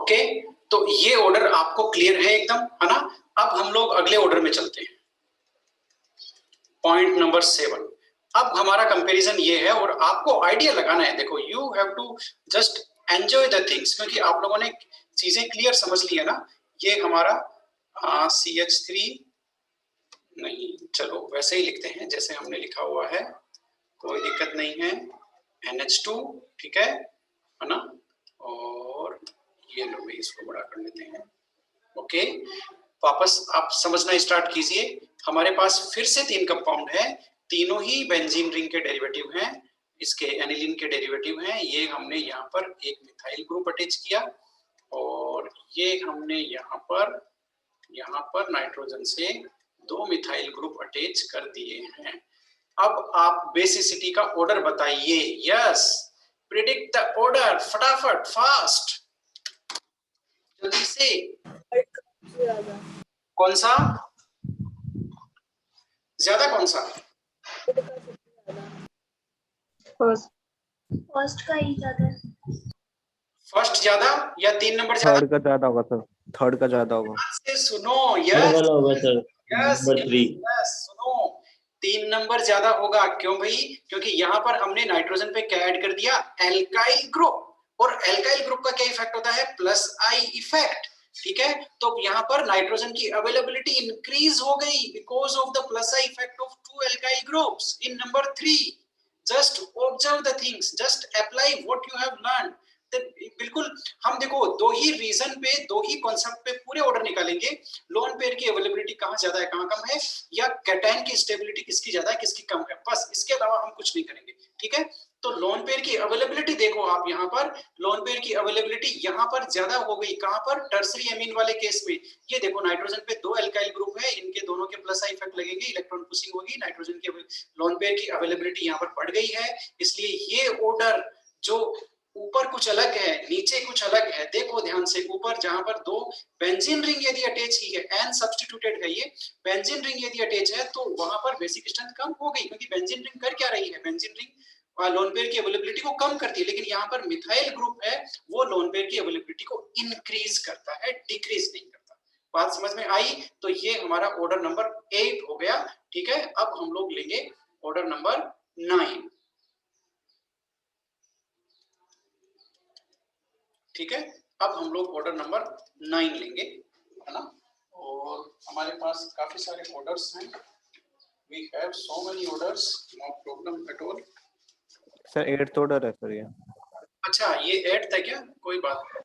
Okay, तो ये order आपको क्लियर है एकदम, है ना। अब हम लोग अगले ऑर्डर में चलते हैं, पॉइंट नंबर 7। अब हमारा कंपैरिजन ये है और आपको आइडिया लगाना है। देखो, you have to just enjoy the things, क्योंकि आप लोगों ने चीजें क्लियर समझ ली है ना। ये हमारा CH3 नहीं, चलो वैसे ही लिखते हैं जैसे हमने लिखा हुआ है, कोई दिक्कत नहीं है। NH2, ठीक है ना। और ये लो, भाई इसको बड़ा कर लेते हैं। ओके, वापस आप समझना स्टार्ट कीजिए। हमारे पास फिर से 3 कंपाउंड है, तीनों ही बेंजीन रिंग के डेरिवेटिव हैं, इसके एनिलीन के डेरिवेटिव हैं। ये हमने यहाँ पर एक मिथाइल ग्रुप अटैच किया और ये हमने यहाँ पर नाइट्रोजन से 2 मिथाइल ग्रुप अटैच कर दिए हैं। अब आप बेसिसिटी का ऑर्डर बताइए। यस, प्रिडिक्ट द ऑर्डर, फटाफट, फास्ट, जल्दी से। कौन सा ज्यादा, कौन सा? फर्स्ट का ही ज्यादा। फर्स्ट ज्यादा या 3 नंबर थर्ड ज्यादा? का ज्यादा होगा सर, थर्ड का ज्यादा होगा। से सुनो, यस यस यस, सुनो, 3 नंबर ज्यादा होगा। क्यों भाई? क्योंकि यहाँ पर हमने नाइट्रोजन पे क्या ऐड कर दिया? Alkyl group. और एल्काइल ग्रुप का क्या इफेक्ट होता है? प्लस आई इफेक्ट, ठीक है। तो यहाँ पर नाइट्रोजन की अवेलेबिलिटी इंक्रीज हो गई because of the plus I effect of 2 alkyl groups in number 3। Just observe the things, just apply what you have learn. बिल्कुल, हम देखो दो ही रीजन पे, दो ही कॉन्सेप्ट पे पूरे ऑर्डर निकालेंगे। लोन पेयर की अवेलेबिलिटी कहाँ ज्यादा है, कहाँ कम है, या कैटायन की स्टेबिलिटी किसकी ज्यादा है, किसकी कम है, बस इसके अलावा हम कुछ नहीं करेंगे, ठीक है। तो लोन पेयर की अवेलेबिलिटी देखो आप यहाँ पर, लोन पेयर की अवेलेबिलिटी यहाँ पर ज्यादा हो गई। कहाँ पर? टर्सरी एमीन वाले केस में। ये देखो, नाइट्रोजन पे 2 एल्काइल ग्रुप है, इनके दोनों के प्लस आई इफेक्ट लगेंगे, इलेक्ट्रॉन पुशिंग होगी, नाइट्रोजन की लोन पेयर की अवेलेबिलिटी यहाँ पर बढ़ गई है। इसलिए ये ऑर्डर जो ऊपर कुछ अलग है, नीचे कुछ अलग है। देखो ध्यान से, ऊपर जहां पर 2 बेंजीन रिंग यदि अटैच की है, एन सब्स्टिट्यूटेड है, ये बेंजीन रिंग यदि अटैच है तो वहां पर बेसिक स्ट्रेंथ कम हो गई, क्योंकि बेंजीन रिंग कर क्या रही है? बेंजीन रिंग लोन पेयर की अवेलेबिलिटी को कम करती है। लेकिन यहाँ पर मिथाइल ग्रुप है, वो लोन पेयर की अवेलेबिलिटी को इंक्रीज करता है, डिक्रीज नहीं करता। बात समझ में आई? तो ये हमारा ऑर्डर नंबर 8 हो गया, ठीक है। अब हम लोग लेंगे ऑर्डर नंबर 9, ठीक है। अब हम लोग ऑर्डर नंबर 9 लेंगे, है ना। और हमारे पास काफी सारे ऑर्डर्स हैं, we have so many orders, no problem at all. Sir 8th order है सर ये। अच्छा, ये 8th है क्या? कोई बात नहीं,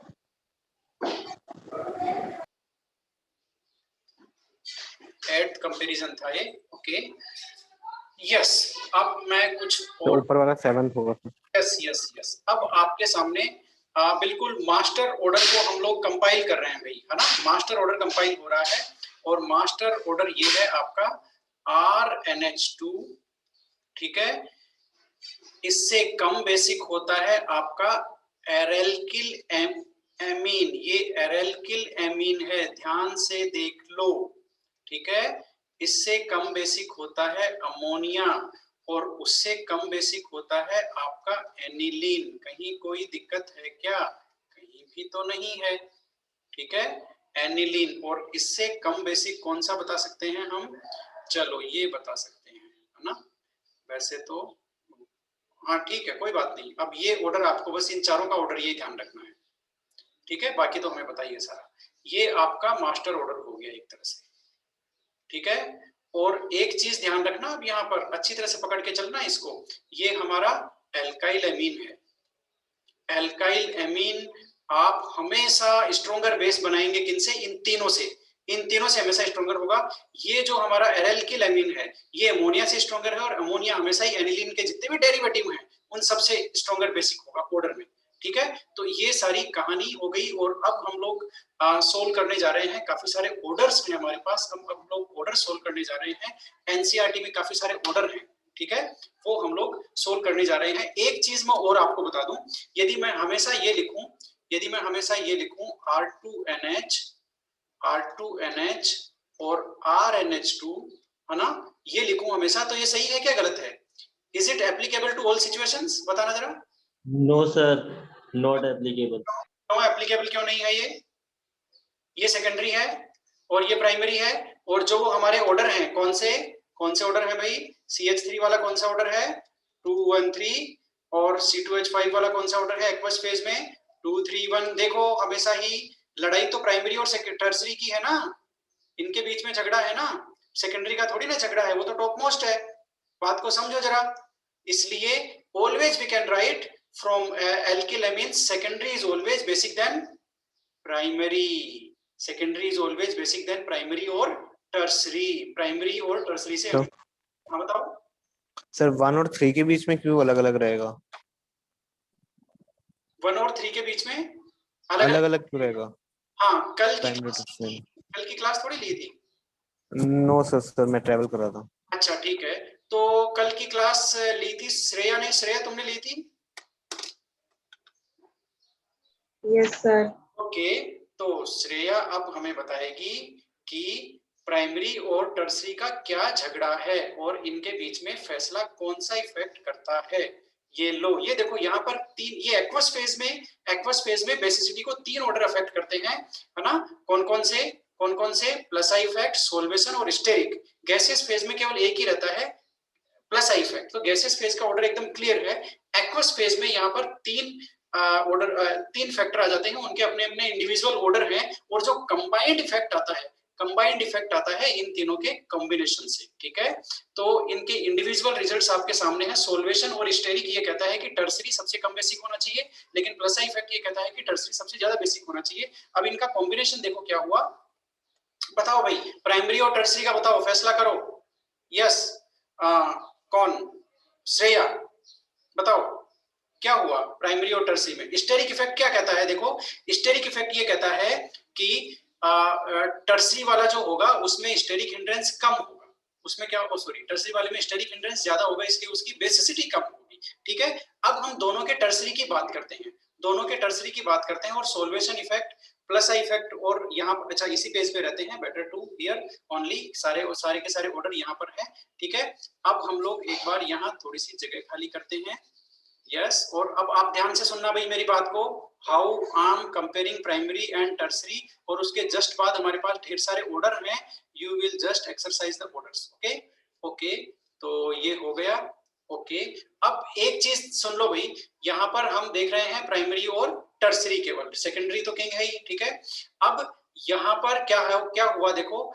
8th कंपैरिजन था ये, ओके। यस, अब मैं कुछ तो ऊपर वाला 7th होगा। यस यस यस, अब आपके सामने बिल्कुल मास्टर ऑर्डर को हम लोग कंपाइल कर रहे हैं भाई, है ना। मास्टर ऑर्डर कंपाइल हो रहा है और मास्टर ऑर्डर ये है आपका RNH2, ठीक है। इससे कम बेसिक होता है आपका एरेल्किल एमीन। ये एरेल्किल एमीन है, ध्यान से देख लो, ठीक है। इससे कम बेसिक होता है अमोनिया और उससे कम बेसिक होता है आपका एनिलीन। कहीं कोई दिक्कत है क्या? कहीं भी तो नहीं है, ठीक है। एनिलीन, और इससे कम बेसिक कौन सा बता सकते हैं हम? चलो ये बता सकते हैं, है ना। वैसे तो हाँ ठीक है, कोई बात नहीं। अब ये ऑर्डर आपको बस इन चारों का ऑर्डर ये ध्यान रखना है, ठीक है। बाकी तो हमें बताइए सारा। ये आपका मास्टर ऑर्डर हो गया एक तरह से, ठीक है। और एक चीज ध्यान रखना, अब यहाँ पर अच्छी तरह से पकड़ के चलना इसको। ये हमारा एल्काइल एमीन है। एल्काइल एमीन आप हमेशा स्ट्रॉन्गर बेस बनाएंगे किनसे? इन तीनों से। इन तीनों से हमेशा स्ट्रॉन्गर होगा। ये जो हमारा एरेल्किल एमीन है, ये अमोनिया से स्ट्रॉन्गर है, और अमोनिया हमेशा ही एनिलीन के जितने भी डेरिवेटिव हैं उन सबसे स्ट्रॉन्गर बेसिक होगा ऑर्डर में, ठीक है। तो ये सारी कहानी हो गई। और अब हम लोग सोल्व करने जा रहे हैं। काफी सारे ऑर्डर्स हैं हमारे पास, हम लोग ऑर्डर सोल्व करने जा रहे हैं। एनसीईआरटी में काफी सारे ऑर्डर हैं, ठीक है, वो हम लोग सोल्व करने जा रहे हैं। एक चीज मैं और आपको बता दूं, यदि मैं हमेशा ये लिखूं R2NH और RNH2, है ना, ये लिखूं हमेशा, तो ये सही है क्या गलत है? Is it applicable to all situations? बताना जरा। No sir, not applicable. क्यों एप्लीकेबल क्यों नहीं है? ये सेकेंडरी है और ये प्राइमरी है, और जो हमारे ऑर्डर हैं कौन से ऑर्डर है भाई? CH3 वाला कौन सा ऑर्डर है? 213, और C2H5 वाला कौन सा ऑर्डर है एक्वस फेज में? 231। देखो हमेशा ही लड़ाई तो प्राइमरी और टर्सरी की है ना, इनके बीच में झगड़ा है ना, सेकेंडरी का थोड़ी ना झगड़ा है, वो तो टॉप मोस्ट है। बात को समझो जरा। इसलिए always we can write from alkyl amines secondary is always basic than primary, secondary is always basic than primary और टर्सरी, प्राइमरी और टर्सरी से। हाँ बताओ सर 1 और 3 के बीच में क्यों अलग अलग रहेगा? 1 और 3 के बीच में अलग अलग क्यों रहेगा? हाँ, कल प्राइमरी टर्सरी। की क्लास थोड़ी ली थी। नो सर मैं ट्रैवल कर रहा था। अच्छा ठीक है, तो कल की क्लास ली थी श्रेया ने। श्रेया तुमने ली थी? Yes sir. ओके, तो श्रेया अब हमें बताएगी कि प्राइमरी और टर्सरी का क्या झगड़ा है और इनके बीच में फैसला कौन सा इफेक्ट करता है। ये लो, ये देखो यहाँ पर तीन, ये एक्वस फेज में बेसिसिटी को 3 ऑर्डर अफेक्ट करते हैं, है ना? कौन कौन से? प्लस आई इफेक्ट, सोल्वेशन और स्टेरिक। गैसियस फेज में केवल एक ही रहता है, प्लस आई इफेक्ट। तो गैसियस फेज का ऑर्डर एकदम क्लियर है। एक्वस फेज में यहाँ पर 3 फैक्टर आ जाते हैं, उनके अपने अपने इंडिविजुअल ऑर्डर हैं, और जो कंबाइंड इफेक्ट आता है इन तीनों के कॉम्बिनेशन से। ठीक है, तो इनके इंडिविजुअल रिजल्ट्स आपके सामने हैं। सोल्वेशन और स्टेरिक ये कहता है कि टर्सरी सबसे कम बेसिक होना चाहिए, लेकिन प्लस आई इफेक्ट ये कहता है कि टर्सरी सबसे ज्यादा बेसिक होना चाहिए। अब इनका कॉम्बिनेशन देखो क्या हुआ, बताओ भाई, प्राइमरी और टर्सरी का बताओ, फैसला करो। यस, कौन? श्रेया बताओ क्या हुआ प्राइमरी और टर्सरी में? स्टेरिक इफेक्ट क्या कहता है? देखो स्टेरिक इफेक्ट ये कहता है कि टर्सरी वाला जो होगा उसमें स्टेरिक हिंड्रेंस कम होगा, उसमें क्या होगा, सॉरी, टर्सरी वाले में स्टेरिक हिंड्रेंस ज्यादा होगा, इसलिए उसकी बेसिसिटी कम होगी। ठीक है, अब हम दोनों के टर्सरी की बात करते हैं, और solution effect, plus I effect, और यहाँ अच्छा इसी पेज पे रहते हैं, बेटर टू हियर ओनली, सारे के सारे ऑर्डर यहाँ पर है। ठीक है, अब हम लोग एक बार यहाँ थोड़ी सी जगह खाली करते हैं। यस, और अब आप ध्यान से सुनना भाई मेरी बात को। How I am comparing primary and tertiary, और उसके जस्ट बाद हमारे पास ढेर सारे ऑर्डर हैं, you will just exercise the orders. Okay, तो ये हो गया। ओके, अब एक चीज सुन लो भाई, यहाँ पर हम देख रहे हैं प्राइमरी और टर्सरी केवल, सेकेंडरी तो किंग है ही। ठीक है, अब यहाँ पर क्या हुआ देखो,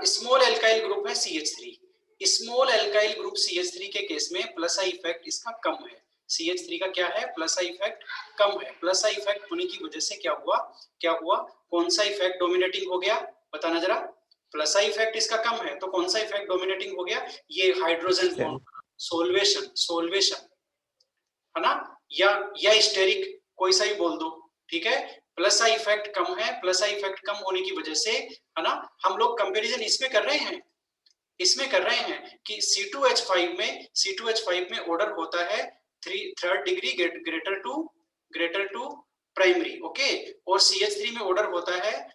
स्मॉल एल्काइल ग्रुप है CH3, small alkyl group CH3 के केस में प्लस आई इफेक्ट इसका कम है। CH3 का क्या है? प्लस आई इफेक्ट कम है। प्लस आई इफेक्ट होने की वजह से क्या हुआ, कौन सा इफेक्ट डोमिनेटिंग हो गया, बताना जरा। प्लस आई इफेक्ट इसका कम है, तो कौन सा इफेक्ट डोमिनेटिंग हो गया? ये हाइड्रोजन बॉन्ड, सोल्वेशन है ना, या स्टेरिक, कोई सा ही बोल दो। ठीक है, प्लस आई इफेक्ट कम है, प्लस आई इफेक्ट कम होने की वजह से, है ना, हम लोग कंपैरिजन इसमें कर रहे हैं कि C2H5 में ऑर्डर होता है 3rd degree greater to primary. Okay, और CH3 में ऑर्डर होता है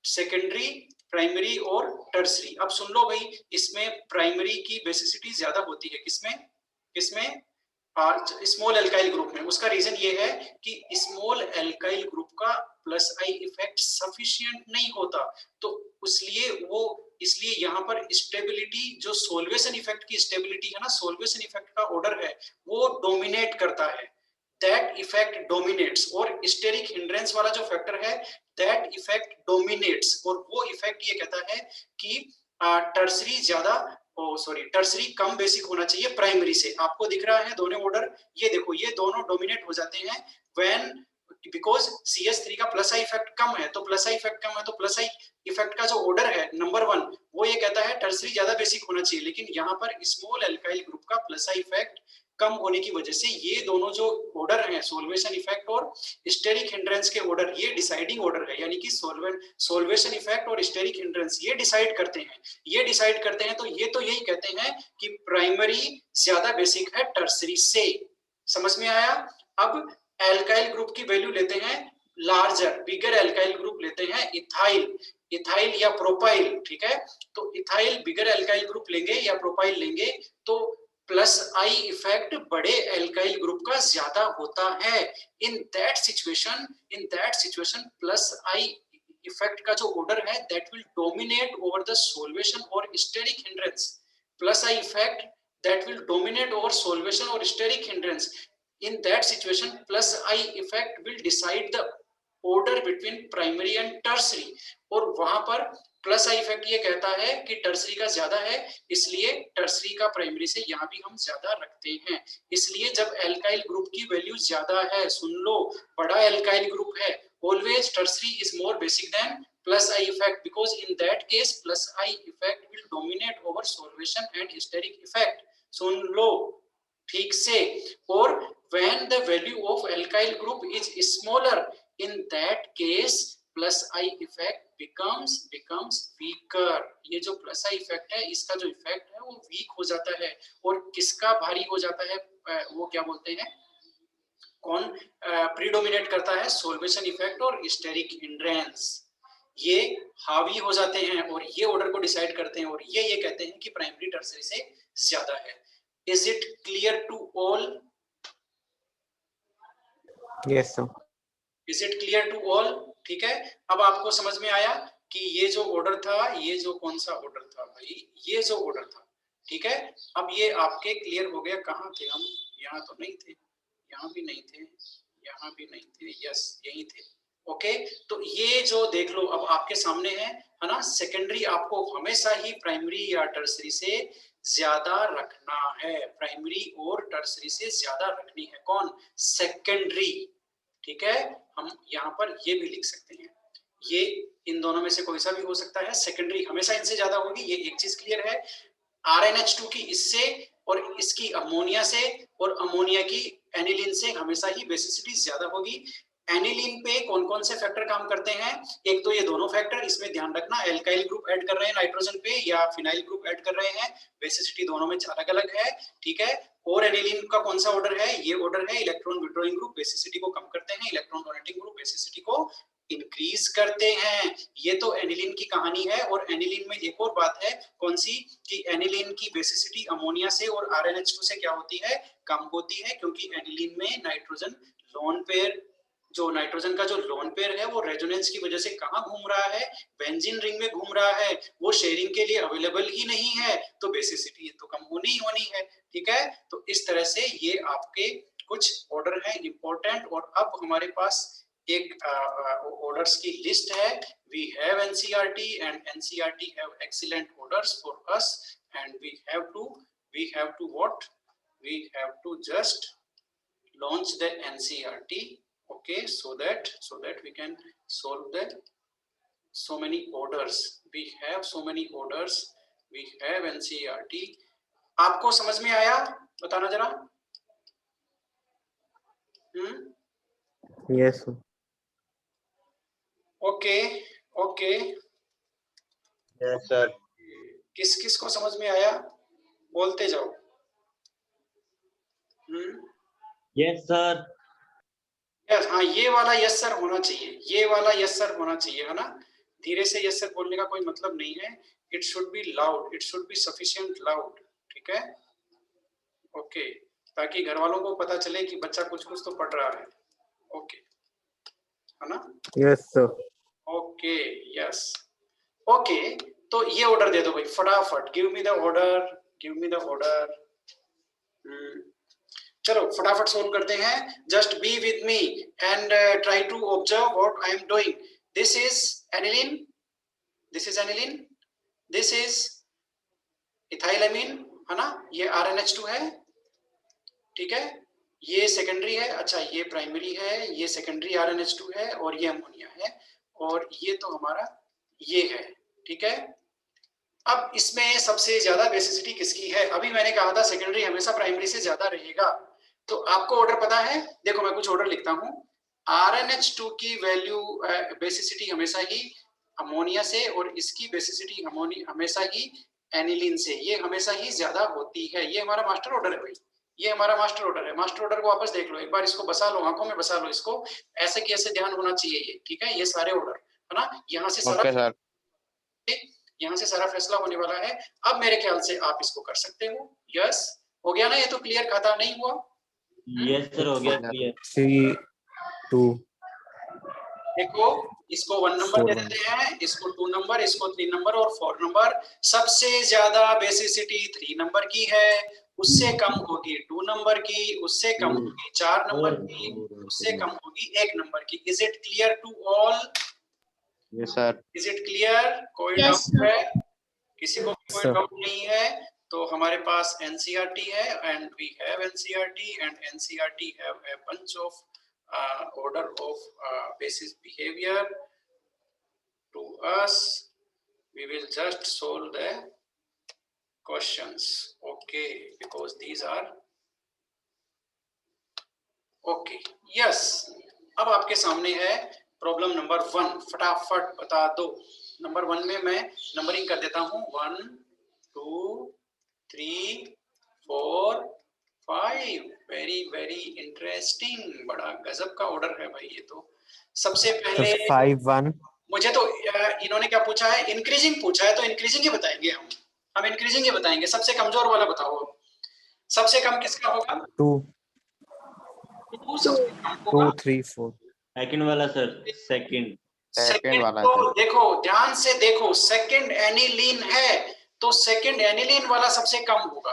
सेकेंडरी, प्राइमरी और टर्सरी। अब सुन लो भाई, इसमें प्राइमरी की बेसिसिटी ज्यादा होती है, किसमें? स्मॉल एल्काइल ग्रुप में। उसका रीजन ये है कि स्मॉल एल्काइल ग्रुप का प्लस आई इफेक्ट सफिशिएंट नहीं होता, तो इसलिए यहाँ पर स्टेबिलिटी, जो सोल्वेशन इफेक्ट की स्टेबिलिटी है ना, सोल्वेशन इफेक्ट का ऑर्डर है, वो डोमिनेट करता है, दैट इफेक्ट डोमिनेट्स। और स्टेरिक हिंड्रेंस वाला जो फैक्टर है, दैट इफेक्ट डोमिनेट्स, और वो इफेक्ट ये कहता है कि टर्सरी कम बेसिक होना चाहिए प्राइमरी से। आपको दिख रहा है दोनों ऑर्डर, ये देखो, ये दोनों डोमिनेट हो जाते हैं व्हेन, बिकॉज CH3 का प्लस आई इफेक्ट कम है, तो प्लस आई इफेक्ट का जो ऑर्डर है नंबर 1, वो ये कहता है टर्सरी ज्यादा बेसिक होना चाहिए, लेकिन यहाँ पर स्मॉल एल्काइल ग्रुप का प्लस आई इफेक्ट कम होने की वजह से ये दोनों जो ऑर्डर हैं, सोल्वेशन इफेक्ट और स्टेरिक हिंड्रेंस के ऑर्डर, ये डिसाइडिंग ऑर्डर है, यानी कि सोल्वेशन इफेक्ट और स्टेरिक हिंड्रेंस ये डिसाइड करते हैं, तो ये तो यही कहते हैं कि प्राइमरी ज्यादा बेसिक है टर्सरी से। समझ में आया? अब एल्काइल ग्रुप की वैल्यू लेते हैं, लार्जर बिगर एल्काइल ग्रुप लेते हैं, इथाइल या प्रोपाइल। ठीक है, तो इथाइल बिगर एल्काइल ग्रुप लेंगे या प्रोपाइल लेंगे, तो प्लस आई इफेक्ट बड़े एल्काइल ग्रुप का ज्यादा होता है। In that situation plus I effect का जो ऑर्डर है that will dominate over the solvation और steric hindrance. Plus I effect that will dominate over solvation or steric hindrance. In that situation, plus I effect will decide the order between primary and tertiary. और वहां पर plus I effect ये कहता है कि tertiary का ज्यादा है, इसलिए टर्सरी का प्राइमरी से यहाँ भी हम ज्यादा रखते हैं। इसलिए जब एल्काइल ग्रुप की वैल्यू ज्यादा है, सुन लो, बड़ा एल्काइल ग्रुप है, always tertiary is more basic than plus I effect, because in that case plus I effect will dominate over solvation and steric effect. सुन लो ठीक से। और when the value of alkyl group is smaller, in that case plus I effect becomes weaker. ये जो plus I effect है, इसका जो effect है वो वीक हो जाता है। और किसका भारी हो जाता है, वो क्या बोलते हैं, कौन प्रीडोमिनेट करता है, सोल्वेशन इफेक्ट और स्टेरिक हिंड्रेंस, ये हावी हो जाते हैं और ये ऑर्डर को डिसाइड करते हैं। और ये कहते हैं कि प्राइमरी टर्सरी से ज्यादा है। Is it clear to all? Yes sir. Is it clear to all? ठीक है, अब आपको समझ में आया कि ये जो ऑर्डर था, ये जो कौन सा ऑर्डर था भाई, ये जो ऑर्डर था, ठीक है। अब ये आपके क्लियर हो गया। कहाँ थे हम? यहाँ तो नहीं थे, यहाँ भी नहीं थे, यहाँ भी नहीं थे, यस यही थे। ओके, तो ये जो देख लो अब आपके सामने है ना, सेकेंडरी आपको हमेशा ही प्राइमरी या टर्सरी से ज्यादा रखना है। प्राइमरी और टर्सरी से ज्यादा रखनी है कौन? सेकेंडरी। ठीक है, हम यहाँ पर ये भी लिख सकते हैं, ये इन दोनों में से कोई सा भी हो सकता है, सेकेंडरी हमेशा इनसे ज्यादा होगी। ये एक चीज क्लियर है। RnH2 की इससे और इसकी अमोनिया से और अमोनिया की एनिलीन से हमेशा ही बेसिसिटी ज्यादा होगी। एनिलीन पे कौन कौन से फैक्टर काम करते हैं? एक तो ये दोनों फैक्टर, इसमें ध्यान रखना, एल्काइल ग्रुप ऐड कर रहे हैं नाइट्रोजन पे या फिनाइल ग्रुप ऐड कर रहे हैं, बेसिसिटी दोनों में अलग अलग है। ठीक है, और एनिलीन का कौन सा ऑर्डर है? ये ऑर्डर है इलेक्ट्रॉन विड्रॉइंग ग्रुप, बेसिसिटी को कम करते हैं, इलेक्ट्रॉन डोनेटिंग ग्रुप बेसिसिटी को इंक्रीज करते हैं। ये तो एनिलीन की कहानी है। और एनिलीन में एक और बात है, कौन सी? कि एनिलीन की बेसिसिटी अमोनिया से और RnH2 से क्या होती है? कम होती है, क्योंकि एनिलीन में नाइट्रोजन लोन पेयर, जो नाइट्रोजन का जो लोन पेयर है वो रेजोनेंस की वजह से कहां घूम रहा है? बेंजीन रिंग में घूम रहा है, वो शेयरिंग के लिए अवेलेबल ही नहीं है, तो बेसिसिटी तो कम होनी ही होनी है। ठीक है, तो इस तरह से ये आपके कुछ ऑर्डर है इंपॉर्टेंट। और अब हमारे पास एक ऑर्डर्स की लिस्ट है। We have NCERT and NCERT have excellent orders for us, and we have to what? We have to just launch the NCERT, okay, so that we can solve the so many orders. We have so many orders, we have NCERT. आपको समझ में आया? बताना जरा। Yes okay okay, yes sir. किस किस को समझ में आया? बोलते जाओ। Yes sir. यस, हाँ, ये वाला यस सर होना चाहिए, ये वाला यस सर होना चाहिए, है ना। धीरे से यस सर बोलने का कोई मतलब नहीं है। It should be loud, it should be sufficient loud. ठीक है, ओके, ताकि घर वालों को पता चले कि बच्चा कुछ कुछ तो पढ़ रहा है। ओके, है ना। Yes sir. Okay, yes, okay, तो ये ऑर्डर दे दो भाई फटाफट। Give me the order, give me the order. चलो फटाफट सोल्व करते हैं। Just be with me and try to observe what I am doing. This is aniline, this is aniline, this is ethylamine, है ना। ये RnH2 है, ठीक है, ये सेकेंडरी है। अच्छा, ये प्राइमरी है, ये सेकेंडरी RnH2 है, और ये अमोनिया है, और ये तो हमारा ये है। ठीक है, अब इसमें सबसे ज्यादा बेसिसिटी किसकी है? अभी मैंने कहा था सेकेंडरी हमेशा प्राइमरी से ज्यादा रहेगा। तो आपको ऑर्डर पता है? देखो मैं कुछ ऑर्डर लिखता हूँ। RnH2 की वैल्यू बेसिसिटी हमेशा ही अमोनिया से, और इसकी बेसिसिटी हमेशा ही एनिलीन से, ये हमेशा ही ज्यादा होती है। ये हमारा मास्टर ऑर्डर है भाई, ये हमारा मास्टर ऑर्डर है। मास्टर ऑर्डर को वापस देख लो एक बार, इसको बसा लो, आंखों में बसा लो इसको, ऐसे कैसे ध्यान होना चाहिए ये। ठीक है, ये सारे ऑर्डर, है ना। यहाँ से सारा यहाँ से सारा फैसला होने वाला है। अब मेरे ख्याल से आप इसको कर सकते हो। यस, हो गया ना, ये तो क्लियर खाता नहीं हुआ। यस सर, हो गया क्लियर। 3 2 देखो इसको 1 नंबर 4 दे 1 देते हैं, इसको 2 नंबर, इसको 3 नंबर और 4 नंबर। सबसे ज्यादा बेसिसिटी 3 नंबर की है, उससे कम होगी 2 नंबर की, उससे कम होगी 4 नंबर की, उससे कम होगी 1 नंबर की। Is it clear to all? Yes sir. Is it clear? कोई Yes, डाउट sir. है? किसी को कोई Sir. डाउट नहीं है? तो हमारे पास एनसीईआरटी है and we have NCERT and NCERT have a bunch of order of basis behavior to us. We will just solve the questions, okay, because these are okay. Yes, अब आपके सामने है प्रॉब्लम नंबर 1, फटाफट बता दो। Number 1 में मैं numbering कर देता हूं, 1 2 3 4 5। वेरी वेरी इंटरेस्टिंग, बड़ा गजब का ऑर्डर है भाई ये तो। सबसे सर पहले 5 1 मुझे तो इन्होंने क्या पूछा है, इंक्रीजिंग पूछा है, तो इंक्रीजिंग ही बताएंगे हम इंक्रीजिंग ही बताएंगे। सबसे कमजोर वाला बताओ, सबसे कम किसका होगा? 2 2 सबसे कम 2 होगा। 3 4 सेकंड वाला सर, सेकंड। सेकंड वाला को सर। देखो, ध्यान से देखो, सेकंड एनिलीन है तो सेकंड एनिलीन वाला सबसे कम होगा,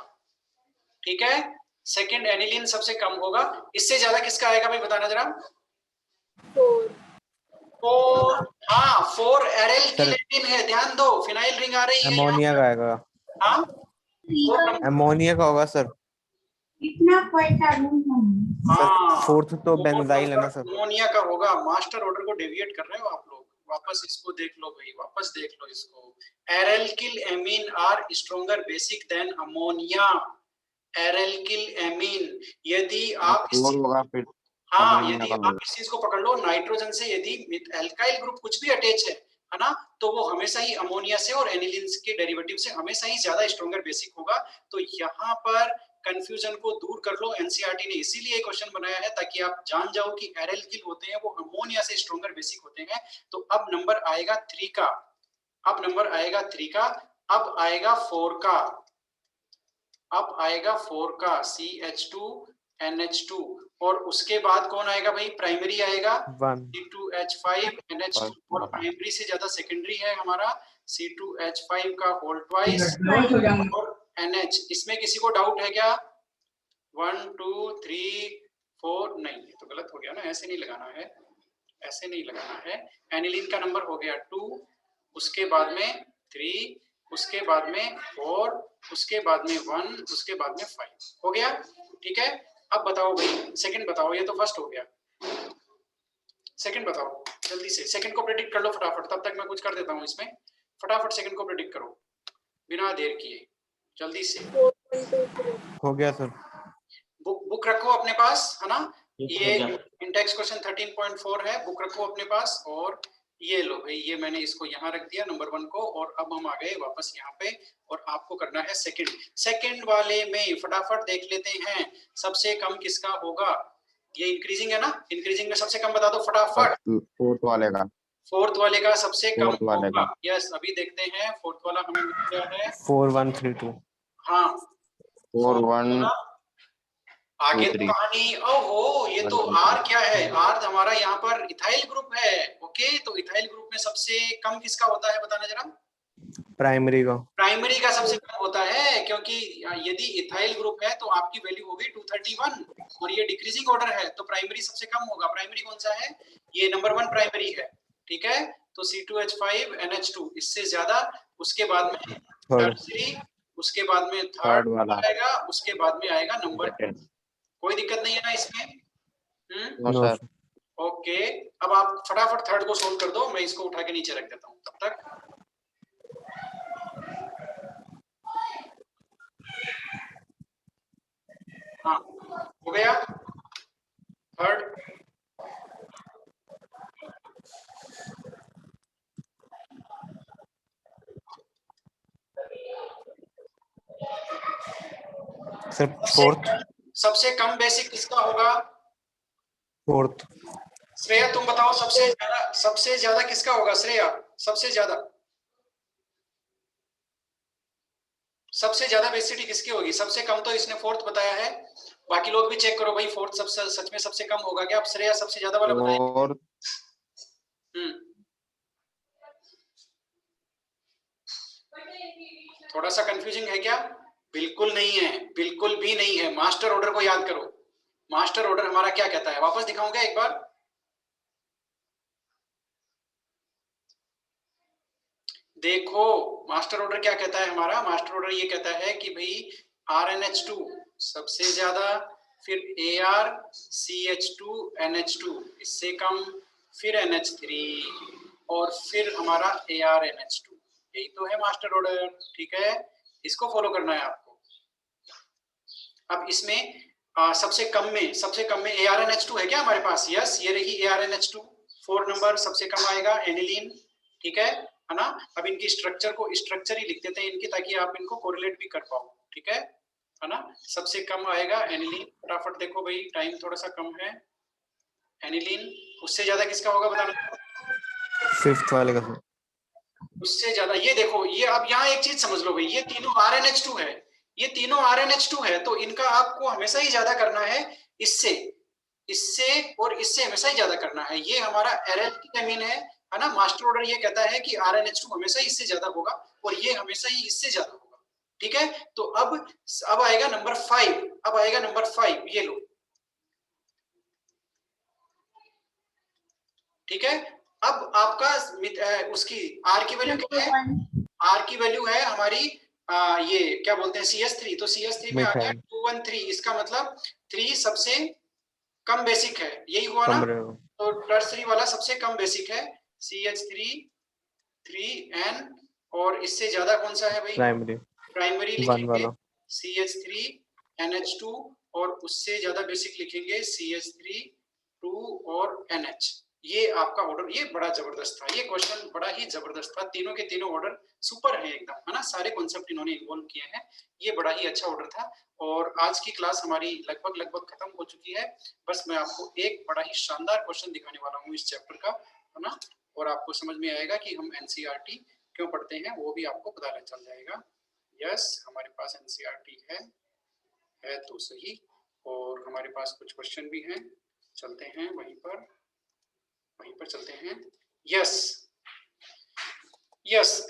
ठीक है? सेकंड एनिलीन सबसे कम होगा। इससे ज्यादा किसका आएगा भाई, बताना जरा। 4. 4, हाँ 4 एरेल की सर लेकिन है, ध्यान दो, फिनाइल रिंग आ रही है यहाँ अमोनिया का आएगा, पर। हाँ 4 नंबर, अमोनिया का होगा सर। इतना पैसा नहीं है। सर हाँ 4th तो बेंजाइल है ना सर। अमोनिया का होगा। मास्टर ऑर्डर को डेविएट कर रहे हो आप लोग, वापस इसको देख लो भाई, वापस देख लो इसको। Aralkyl amine are stronger basic than ammonia. Aralkyl amine, यदि आप इस फोर होगा फिर हाँ अमोनिया यदि का आप होगा। इस चीज को पकड़ लो, नाइट्रोजन से यदि एल्काइल ग्रुप कुछ भी अटैच है ना, तो वो हमेशा ही अमोनिया से और एनिलीन के डेरिवेटिव से हमेशा ही ज्यादा स्ट्रॉन्गर बेसिक होगा। तो यहाँ पर कंफ्यूजन को दूर कर लो। एनसीईआरटी ने इसीलिए क्वेश्चन बनाया है ताकि आप जान जाओ कि एरेल्किल होते हैं वो अमोनिया से स्ट्रॉन्गर बेसिक होते हैं। तो अब नंबर आएगा 3 का, अब नंबर आएगा 3 का, अब आएगा 4 का, अब आएगा 4 का CH2NH2, और उसके बाद कौन आएगा भाई, प्राइमरी आएगा 1 C2H5NH2, और प्राइमरी से ज्यादा सेकेंडरी है हमारा C2H5 का होल ट्वाइस और NH। इसमें किसी को डाउट है क्या? 1 2 3 4, नहीं ये तो गलत हो गया ना, ऐसे नहीं लगाना है, ऐसे नहीं लगाना है। एनिलीन का नंबर हो गया 2, उसके बाद में 3, उसके बाद में 4, उसके बाद में 1, उसके बाद में 5 हो गया, ठीक है? अब बताओ भाई सेकंड बताओ, ये तो फर्स्ट हो गया, सेकंड बताओ जल्दी से। सेकंड को प्रेडिक्ट कर लो फटाफट, तब तक मैं कुछ कर देता हूँ इसमें। फटाफट सेकंड को प्रेडिक्ट करो बिना देर किए, जल्दी से। 4.23. हो गया सर। बुक रखो अपने पास, है ना? Yes, ये हो गया। इंडेक्स क्वेश्चन 13.4 है, बुक रखो अपने पास। और ये लो भाई, ये मैंने इसको यहाँ रख दिया नंबर 1 को, और अब हम आ गए वापस यहाँ पे, और आपको करना है सेकंड। सेकंड वाले में फटाफट देख लेते हैं सबसे कम किसका होगा। ये इंक्रीजिंग है ना, इंक्रीजिंग में सबसे कम बता दो फटाफट। फोर्थ वाले का। फोर्थ वाले का सबसे कम फोर्थ वाले होगा। का। यस, अभी देखते हैं फोर्थ वाला हमें मिल गया है। 4 1 3 2 हाँ 4 1 आगे 2 तो 3 कहानी, ओहो ये तो 1 2 आर 3। क्या है, आर हमारा यहाँ पर इथाइल ग्रुप है। ओके, तो इथाइल ग्रुप में सबसे कम किसका होता है बताना जरा। प्राइमरी का। प्राइमरी का सबसे कम होता है, क्योंकि यदि इथाइल ग्रुप है तो आपकी वैल्यू होगी 231, और ये डिक्रीजिंग ऑर्डर है तो प्राइमरी सबसे कम होगा। प्राइमरी कौन सा है, ये नंबर 1 प्राइमरी है, ठीक है? तो C2H5NH2 इससे ज्यादा, उसके बाद में टर्सरी, उसके बाद में थर्ड वाला। आएगा, उसके बाद में आएगा नंबर 2। सेकंड। कोई दिक्कत नहीं है ना इसमें? No no sir. ओके, अब आप फटाफट थर्ड को सोल्व कर दो, मैं इसको उठा के नीचे रख देता हूँ तब तक। हाँ हो गया थर्ड। Sir fourth. सबसे कम बेसिक किसका होगा? फोर्थ। श्रेया तुम बताओ, सबसे ज्यादा किसका होगा? श्रेया सबसे ज्यादा, सबसे ज्यादा बेसिसिटी किसकी होगी? सबसे कम तो इसने फोर्थ बताया है, बाकी लोग भी चेक करो भाई, फोर्थ सबसे सच में सबसे कम होगा क्या? अब श्रेया सबसे ज्यादा वाला बताए। फोर्थ थोड़ा सा कंफ्यूजिंग है क्या? बिल्कुल नहीं है, बिल्कुल भी नहीं है। मास्टर ऑर्डर को याद करो, मास्टर ऑर्डर हमारा क्या कहता है, वापस दिखाऊंगा एक बार। देखो मास्टर ऑर्डर क्या कहता है हमारा, मास्टर ऑर्डर ये कहता है कि भाई RnH2 सबसे ज्यादा, फिर ArCH2NH2 इससे कम, फिर NH3 और फिर हमारा ArNH2। यही तो है मास्टर ऑर्डर, ठीक है, इसको फॉलो करना है आपको। अब इसमें सबसे कम में ArNH2 है क्या हमारे पास? यस, ये रही ArNH2, 4 नंबर सबसे कम आएगा एनिलीन, ठीक है ना। अब इनकी स्ट्रक्चर को स्ट्रक्चर ही लिख देते हैं इनकी, ताकि आप इनको कोरिलेट भी कर पाओ, ठीक है ना। सबसे कम आएगा एनिलीन, फटाफट देखो भाई, टाइम थोड़ा सा कम है। एनिलीन, उससे ज्यादा किसका होगा बताना? फिफ्थ वाले का। उससे ज्यादा, ये देखो, ये अब यहाँ एक चीज समझ लो भाई, ये तीनों RnH2 है, ये तीनों RnH2 है, तो इनका आपको हमेशा ही ज्यादा करना है इससे, इससे और इससे हमेशा ही ज्यादा करना है। ये हमारा एल्किल एमीन है ना। मास्टर ऑर्डर ये कहता है कि RnH2 हमेशा ही इससे ज्यादा होगा और ये हमेशा ही इससे ज्यादा होगा, ठीक है। तो अब आएगा नंबर 5, अब आएगा नंबर 5, ये लो, ठीक है। अब आपका उसकी R की वैल्यू क्या है? R की वैल्यू है हमारी ये क्या बोलते हैं, CH3, तो CH3 में आ गया 213, इसका मतलब 3 सबसे कम बेसिक है, यही हुआ ना। तो टर्सरी वाला सबसे कम बेसिक है CH3 3N, और इससे ज्यादा कौन सा है भाई? प्राइमरी लिखेंगे CH3 NH2, और उससे ज्यादा बेसिक लिखेंगे CH3 2 और NH। ये आपका ऑर्डर, ये बड़ा जबरदस्त था, ये क्वेश्चन बड़ा ही जबरदस्त था, तीनों के तीनों ऑर्डर सुपर है एकदम, है ना। सारे कॉन्सेप्ट इन्होंने इन्वॉल्व किए हैं, ये बड़ा ही अच्छा ऑर्डर था। और आज की क्लास हमारी लगभग खत्म हो चुकी है। बस मैं आपको एक बड़ा ही शानदार क्वेश्चन दिखाने वाला हूँ इस चैप्टर का, है ना, और आपको समझ में आएगा कि हम NCERT क्यों पढ़ते हैं, वो भी आपको पता चल जाएगा। यस, हमारे पास NCERT है तो सही, और हमारे पास कुछ क्वेश्चन भी हैं, चलते हैं वहीं पर चलते हैं। Yes,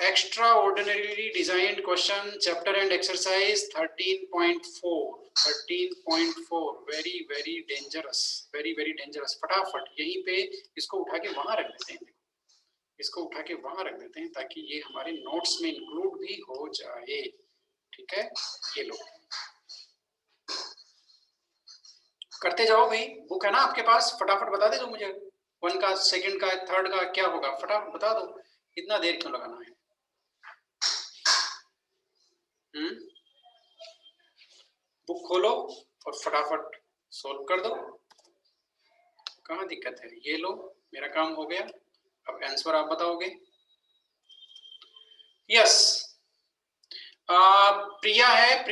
extra ordinarily designed question chapter and exercise 13.4 very dangerous. फटाफट यहीं पे इसको उठा के वहां रख देते हैं, इसको उठा के वहां रख देते हैं ताकि ये हमारे नोट्स में इंक्लूड भी हो जाए, ठीक है। ये लो, करते जाओ भाई, बुक है ना आपके पास, फटाफट बता दे दो मुझे, 1 का, 2 का, 3 का क्या होगा, फटाफट बता दो, इतना देर क्यों लगाना है। बुक खोलो और फटाफट सॉल्व कर दो, कहाँ दिक्कत है। ये लो, मेरा काम हो गया, अब आंसर आप बताओगे। यस, प्रिया है,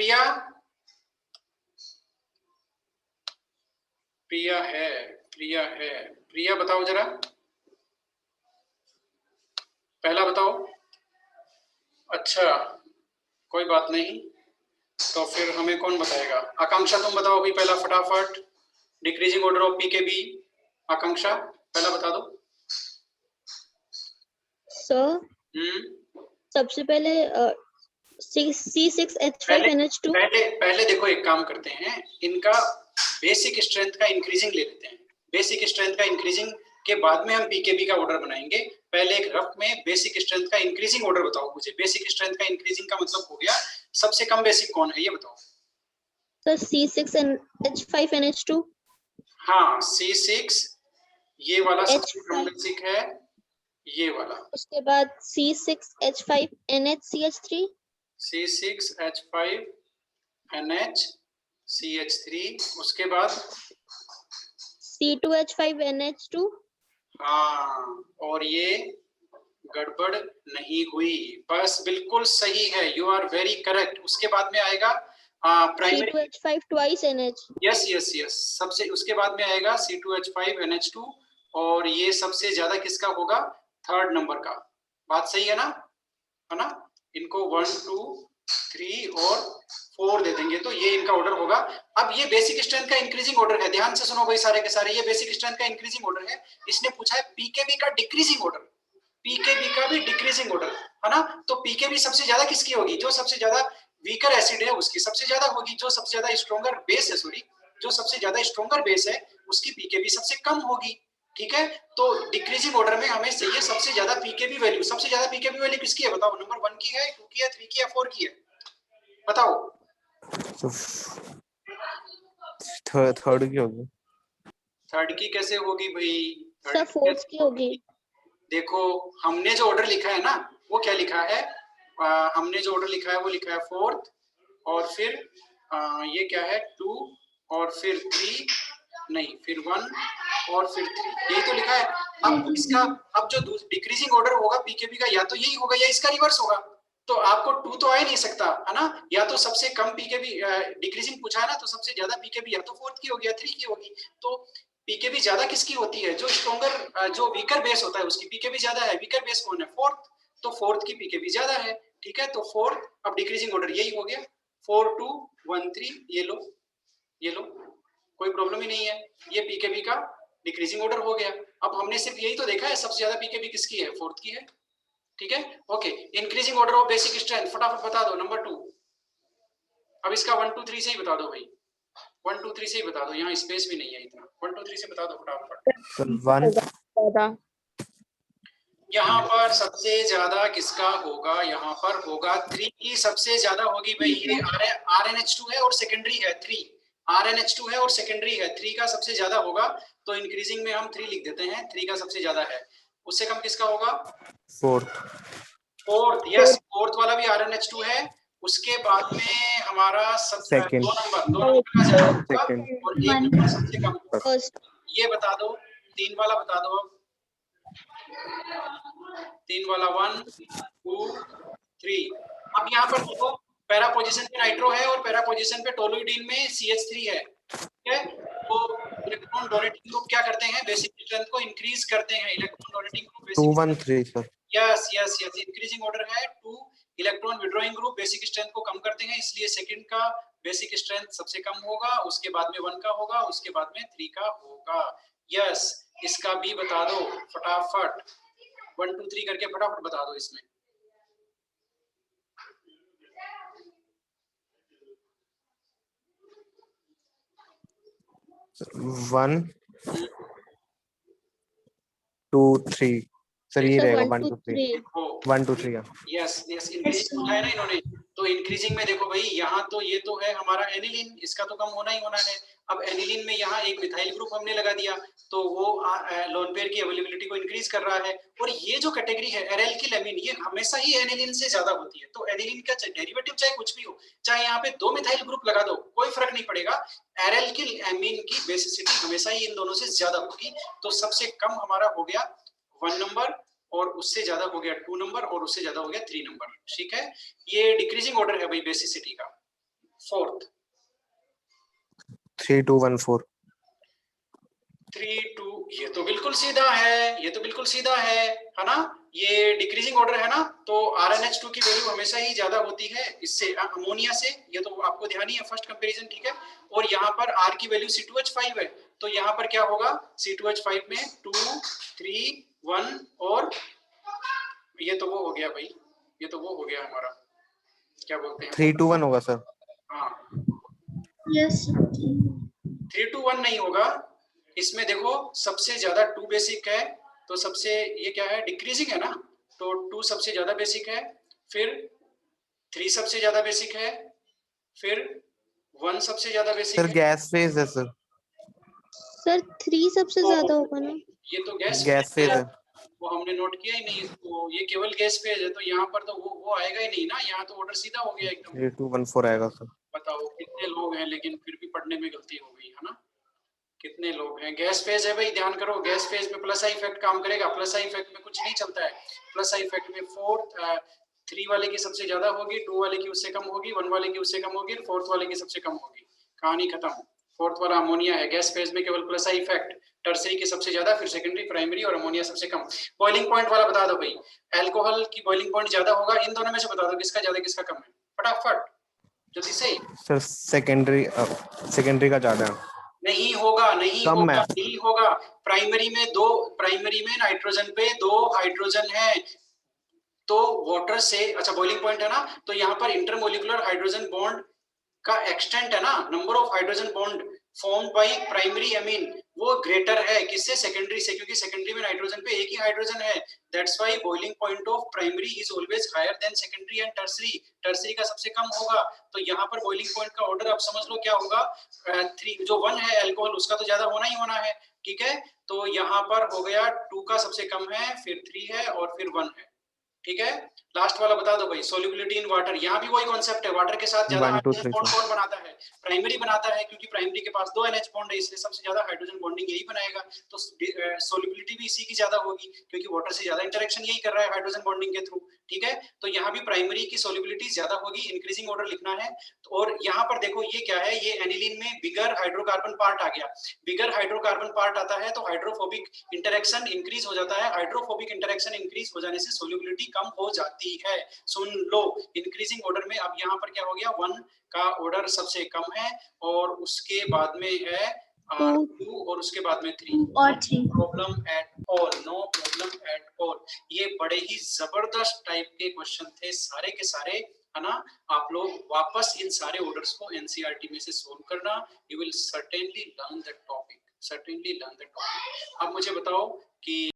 प्रिया बताओ जरा, पहला बताओ। अच्छा, कोई बात नहीं, तो फिर हमें कौन बताएगा? आकांक्षा तुम बताओ भी पहला, फटाफट, डिक्रीजिंग ऑर्डर ऑफ पीकेबी। आकांक्षा पहला बता दो। सर सबसे पहले C6H5NH2। पहले देखो, एक काम करते हैं, इनका बेसिक स्ट्रेंथ का इंक्रीजिंग ले लेते हैं। बेसिक स्ट्रेंथ का इंक्रीजिंग के बाद में हम पीकेबी का ऑर्डर बनाएंगे। पहले एक रफ में बेसिक स्ट्रेंथ का इंक्रीजिंग ऑर्डर बताओ मुझे। बेसिक स्ट्रेंथ का इंक्रीजिंग का मतलब हो गया सबसे कम बेसिक कौन है, ये बताओ। Sir C6H5NH2। हाँ, C6 ये वाला सबसे कम बेसिक है, ये वाला। उसके बाद C6H5NHCH3। C6H5NHCH3, उसके बाद C2H5NH2। हाँ, और ये गड़बड़ नहीं हुई, बस बिल्कुल सही है, यू आर वेरी करेक्ट। उसके बाद में आएगा primary C2H5 twice NH। Yes, सबसे उसके बाद में आएगा C2H5NH2, और ये सबसे ज्यादा किसका होगा? 3rd नंबर का। बात सही है ना, इनको 1 2 3 और 4 दे देंगे, तो ये इनका ऑर्डर होगा। अब ये बेसिक स्ट्रेंथ का इंक्रीजिंग ऑर्डर है, ध्यान से सुनो भाई सारे के सारे, ये बेसिक स्ट्रेंथ का इंक्रीजिंग ऑर्डर है। इसने पूछा है पीकेबी का डिक्रीजिंग ऑर्डर, पीकेबी का भी डिक्रीजिंग ऑर्डर है ना। तो पीकेबी सबसे ज्यादा किसकी होगी, जो सबसे ज्यादा वीकर एसिड है उसकी सबसे ज्यादा होगी, जो सबसे ज्यादा स्ट्रॉन्गर बेस है, सॉरी जो सबसे ज्यादा स्ट्रॉन्गर बेस है उसकी पीकेबी सबसे कम होगी, ठीक है। तो डिक्रीजिंग ऑर्डर में हमें चाहिए सबसे ज्यादा पीकेबी वैल्यू। सबसे ज्यादा पीकेबी वैल्यू किसकी है बताओ, नंबर 1 की है, 2 की है, 3 की है, 4 की है, बताओ। तो थर्ड की होगी। थर्ड की कैसे होगी भाई, सर फोर्थ की होगी। देखो हमने जो ऑर्डर लिखा है ना वो क्या लिखा है, हमने जो ऑर्डर लिखा है वो लिखा है 4th, और फिर ये क्या है 2 और फिर 3, नहीं फिर 1 और फिर 3, यही तो लिखा है। अब इसका अब जो डिक्रीजिंग ऑर्डर होगा पीकेबी का या तो यही होगा या इसका रिवर्स होगा। तो आपको 2 तो आ ही नहीं सकता है ना, या तो सबसे कम पीकेबी डिक्रीजिंग पूछा है ना, तो सबसे ज्यादा पीकेबी या तो 4th की होगी या 3 की होगी। तो पीकेबी ज्यादा किसकी होती है, जो स्ट्रॉन्गर जो वीकर बेस होता है उसकी पीकेबी ज्यादा है। वीकर बेस कौन है, 4th, तो 4th की पीकेबी ज्यादा है, ठीक है। तो 4th, अब डिक्रीजिंग ऑर्डर यही हो गया 4 2 1 3, ये लो ये लो, कोई प्रॉब्लम ही नहीं है, ये पीकेबी का डिक्रीजिंग ऑर्डर हो गया। अब हमने सिर्फ यही तो देखा है सबसे ज्यादा पीकेबी किसकी है, 4th की है, ठीक है। Okay, increasing order of basic strength फटाफट बता दो, नंबर 2। अब इसका 1 2 3 से ही बता दो भाई, 1 2 3 से ही बता दो, यहाँ स्पेस भी नहीं है इतना, 1 2 3 से बता दो फटाफट। 1 यहाँ पर सबसे ज्यादा किसका होगा, यहाँ पर होगा 3 की सबसे ज्यादा होगी भाई। ये RnH2 है और सेकेंडरी है 3, RnH2 है और सेकेंडरी है 3 का सबसे ज्यादा होगा, तो इंक्रीजिंग में हम 3 लिख देते हैं, 3 का सबसे ज्यादा है। उससे कम किसका होगा, 4th, यस 4th वाला भी RnH2 है। उसके बाद में हमारा सबसे Second. 2 नंबर का ज्यादा होगा Second. और 1 नंबर सबसे कम होगा। फर्स्ट। ये बता दो, 3 वाला बता दो, 3 वाला 1 2 3। अब यहाँ पर देखो पैरा पोजीशन पे नाइट्रो है और पैरा पोजीशन पे टोलुइडीन में CH3 है, ठीक है। तो इलेक्ट्रॉन डोनेटिंग ग्रुप क्या करते हैं, बेसिक स्ट्रेंथ को इंक्रीज करते हैं। Electron donating group 2 1 3 sir. Yes yes yes, increasing order है 2। Electron withdrawing group basic strength को कम करते हैं, इसलिए सेकंड का बेसिक स्ट्रेंथ सबसे कम होगा, उसके बाद में 1 का होगा, उसके बाद में 3 का होगा। यस, इसका भी बता दो फटाफट, 1 2 3 करके फटाफट बता दो इसमें। वन 2 3 सर, ये रहेगा 1 2 3 1 2 3। यस यस, इंक्रीजिंग होता है ना इन्होंने, तो इंक्रीजिंग में देखो भाई यहाँ तो ये तो है हमारा एनिलीन, इसका तो कम होना ही होना है। अब एनिलीन में यहाँ एक मिथाइल ग्रुप हमने लगा दिया, तो वो लोन पेयर की अवेलेबिलिटी को इंक्रीज कर रहा है। और ये जो कैटेगरी है एरेल की लेमिन, ये हमेशा ही एनिलीन से ज्यादा होती है। तो एनिलीन का डेरिवेटिव चाहे कुछ भी हो, चाहे यहाँ पे 2 मिथाइल ग्रुप लगा दो, कोई फर्क नहीं पड़ेगा, एरेल की एमीन की बेसिसिटी हमेशा ही इन दोनों से ज्यादा होगी। तो सबसे कम हमारा हो गया 1 नंबर, और उससे ज्यादा हो गया 2 नंबर, और उससे ज्यादा हो गया 3 नंबर, ठीक है। ये डिक्रीजिंग ऑर्डर है भाई बेसिसिटी का, 4th। 3 2 1 4 3 2, ये तो बिल्कुल सीधा है, ये तो बिल्कुल सीधा है ना। ये डिक्रीजिंग ऑर्डर है ना, तो RnH2 की वैल्यू हमेशा ही ज्यादा होती है इससे, अमोनिया से, ये तो आपको ध्यान ही है फर्स्ट कंपैरिजन, ठीक है। और यहाँ पर R की वैल्यू C2H5 है, तो यहाँ पर क्या होगा, C2H5 में 2 3 1, और ये तो वो हो गया भाई, ये तो वो हो गया हमारा, क्या बोलते हैं, 3 2 1 होगा सर। हाँ यस 3 2 1 नहीं होगा, इसमें देखो सबसे ज्यादा 2 बेसिक है, तो सबसे ये क्या है, डिक्रीजिंग है ना, तो 2 सबसे ज्यादा बेसिक है, फिर 3 सबसे ज्यादा बेसिक है, फिर 1 सबसे ज्यादा बेसिक सर है। गैस फेज है सर। सर 3 सबसे ज्यादा होगा ना, ये तो गैस फेज है। वो हमने नोट किया ही नहीं इसको, ये केवल गैस फेज है, तो यहाँ पर तो वो आएगा ही नहीं ना, यहाँ तो ऑर्डर सीधा हो गया एकदम। 3 2 1 4 आएगा सर। बताओ कितने लोग हैं, लेकिन फिर भी पढ़ने में गलती हो गई है ना, कितने लोग हैं। गैस फेज है भाई, ध्यान करो, गैस फेज में प्लस आई इफेक्ट काम करेगा, प्लस आई इफेक्ट में कुछ नहीं चलता है। प्लस आई इफेक्ट में 3 वाले की सबसे ज्यादा होगी, 2 वाले की उससे कम होगी, 1 वाले की उससे कम होगी, 4th वाले की सबसे कम होगी, कहानी खत्म। 4th वाला अमोनिया है, गैस फेज में केवल प्लस आई इफेक्ट, टर्सरी की सबसे ज्यादा, फिर सेकेंडरी, प्राइमरी, और अमोनिया सबसे कम। बॉइलिंग पॉइंट वाला बता दो भाई, अल्कोहल की बॉइलिंग पॉइंट ज्यादा होगा, इन दोनों में से बता दो किसका ज्यादा किसका कम है, फटाफट जल्दी से। सर सेकेंडरी का ज्यादा है। नहीं होगा, नहीं कम होगा, है। नहीं होगा। प्राइमरी में नाइट्रोजन पे 2 हाइड्रोजन है, तो वाटर से, अच्छा बॉइलिंग पॉइंट है ना, तो यहाँ पर इंटरमोलिकुलर हाइड्रोजन बॉन्ड का एक्सटेंट है ना, number of hydrogen bond formed by primary amine, वो ग्रेटर है किससे, सेकेंडरी से, क्योंकि सेकेंडरी में नाइट्रोजन पे एक ही हाइड्रोजन है। That's why boiling point of primary is always higher than secondary and tertiary, tertiary का सबसे कम होगा। तो यहाँ पर बॉइलिंग पॉइंट का ऑर्डर आप समझ लो क्या होगा, 3 जो 1 है अल्कोहल उसका तो ज्यादा होना ही होना है, ठीक है। तो यहाँ पर हो गया 2 का सबसे कम है, फिर 3 है और फिर 1 है, ठीक है। लास्ट वाला बता दो भाई, सोल्युबिलिटी इन वाटर, यहाँ भी वही कॉन्सेप्ट है, वाटर के साथ ज्यादा 1 2 हाइड्रोजन 3 बॉन्ड कौन बनाता है, प्राइमरी बनाता है, क्योंकि प्राइमरी के पास 2 NH बॉन्ड है, इसलिए सबसे ज्यादा हाइड्रोजन बॉन्डिंग यही बनाएगा। तो सोल्युबिलिटी भी इसी की ज्यादा होगी, क्योंकि वाटर से ज्यादा इंटरेक्शन यही कर रहा है हाइड्रोजन बॉन्डिंग के थ्रू, ठीक है। तो यहाँ भी प्राइमरी की सोल्युबिलिटी ज्यादा होगी, इंक्रीजिंग ऑर्डर लिखना है। और यहाँ पर देखो ये क्या है, ये एनिलीन में बिगर हाइड्रोकार्बन पार्ट आ गया, बिगर हाइड्रोकार्बन पार्ट आता है तो हाइड्रोफोबिक इंटरेक्शन इंक्रीज हो जाता है, हाइड्रोफोबिक इंटरेक्शन इंक्रीज हो जाने से सोल्युबिलिटी कम हो जाती है। सुन लो, इंक्रीजिंग ऑर्डर में अब यहाँ पर क्या हो गया, 1 का ऑर्डर सबसे कम है और उसके बाद में है 2 और उसके बाद में 3 और 3। Problem at all, no problem at all. ये बड़े ही जबरदस्त टाइप के क्वेश्चन थे सारे के सारे, है ना। आप लोग वापस इन सारे ऑर्डर्स को एनसीईआरटी में से सोल्व करना, you will certainly learn the topic, certainly learn the topic. अब मुझे बताओ कि